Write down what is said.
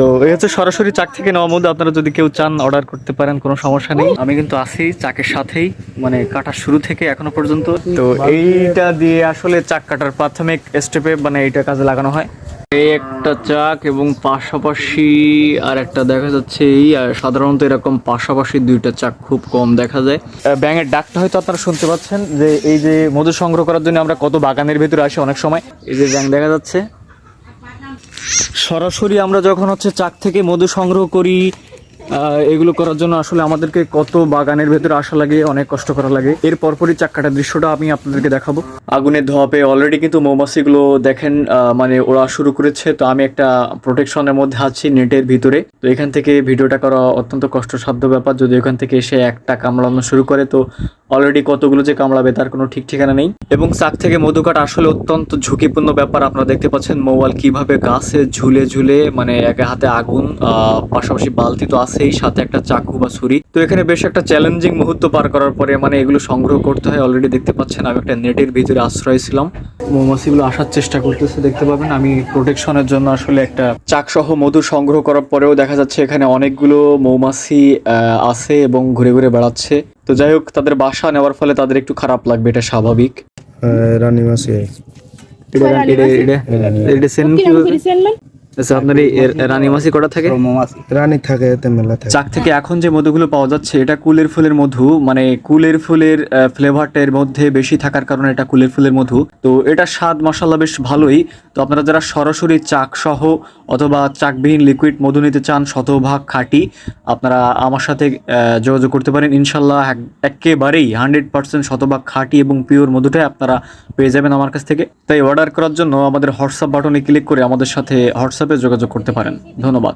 তো এই হচ্ছে সরাসরি চাক থেকে নেওয়া মধু। আপনারা যদি কেউ চান অর্ডার করতে পারেন, কোনো সমস্যা নেই। আমি কিন্তু আছি চাকের সাথেই, মানে কাটার শুরু থেকে এখনো পর্যন্ত। তো এইটা দিয়ে আসলে চাক কাটার প্রাথমিক স্টেপে মানে এইটা কাজে লাগানো হয়। এই একটা চাক এবং পাশাপাশি আর একটা দেখা যাচ্ছে এই, আর সাধারণত এরকম পাশাপাশি দুইটা চাক খুব কম দেখা যায়। ব্যাঙের ডাকটা হয়তো আপনারা শুনতে পাচ্ছেন, যে এই যে মধু সংগ্রহ করার জন্য আমরা কত বাগানের ভেতরে আসি অনেক সময়। এই যে ব্যাঙ দেখা যাচ্ছে। সরাসরি আমরা যখন হচ্ছে চাক থেকে মধু সংগ্রহ করি, এগুলো করার জন্য আসলে আমাদেরকে কত বাগানের ভেতরে আসা লাগে, অনেক কষ্ট করা লাগে। এর পরপরই চাক কাটার দৃশ্যটা আমি আপনাদেরকে দেখাবো। আগুনের ধোঁয়া পেয়ে অলরেডি কিন্তু মৌমাছিগুলো দেখেন মানে ওরা শুরু করেছে। তো আমি একটা প্রোটেকশনের মধ্যে আছি, নেটের ভিতরে। তো এখান থেকে ভিডিওটা করা অত্যন্ত কষ্টসাধ্য ব্যাপার। যদি ওখান থেকে এসে একটা কামড়ানো শুরু করে, তো অলরেডি কতগুলো যে কামড়াবে তার কোনো ঠিক ঠিকানা নেই। এবং চাক থেকে মধু কাটা আসলে অত্যন্ত ঝুঁকিপূর্ণ ব্যাপার। আপনারা দেখতে পাচ্ছেন মৌয়াল কিভাবে গাছে ঝুলে ঝুলে, মানে একে হাতে আগুন, পাশাপাশি বালতি তো আছেই, সাথে একটা চাকু বা ছুরি। তো এখানে বেশ একটা চ্যালেঞ্জিং মুহূর্ত পার করার পরে মানে এগুলো সংগ্রহ করতে হয়। অলরেডি দেখতে পাচ্ছেন আমি একটা নেটের ভিতরে আশ্রয় ছিলাম। মৌমাছিগুলো আসার চেষ্টা করতেছে, দেখতে পাবেন। আমি প্রোটেকশনের জন্য আসলে একটা চাক সহ মধু সংগ্রহ করার পরেও দেখা যাচ্ছে এখানে অনেকগুলো মৌমাছি আছে এবং ঘুরে ঘুরে বেড়াচ্ছে। তো যাই হোক, তাদের বাসা নেওয়ার ফলে তাদের একটু খারাপ লাগবে, এটা স্বাভাবিক। রানী মাছি আচ্ছা, আপনার এই রানী মাছি কটা থাকে? রানী থাকে, এতে মেলা থাকে। চাক থেকে এখন যে মধুগুলো পাওয়া যাচ্ছে, এটা কুলের ফুলের মধু। মানে কুলের ফুলের ফ্লেভারটা এর মধ্যে বেশি থাকার কারণে এটা কুলের ফুলের মধু। তো এটা স্বাদ মশলা বেশ ভালোই। তো আপনারা যারা সরাসরি চাক সহ অথবা চাকবিহীন লিকুইড মধু নিতে চান, শতভাগ খাঁটি, আপনারা আমার সাথে যোগাযোগ করতে পারেন। ইনশাল্লাহ একেবারেই 100% শতভাগ খাঁটি এবং পিওর মধুটাই আপনারা পেয়ে যাবেন আমার কাছ থেকে। তাই অর্ডার করার জন্য আমাদের হোয়াটসঅ্যাপ বাটনে ক্লিক করে আমাদের সাথে হোয়াটসঅ্যাপে যোগাযোগ করতে পারেন। ধন্যবাদ।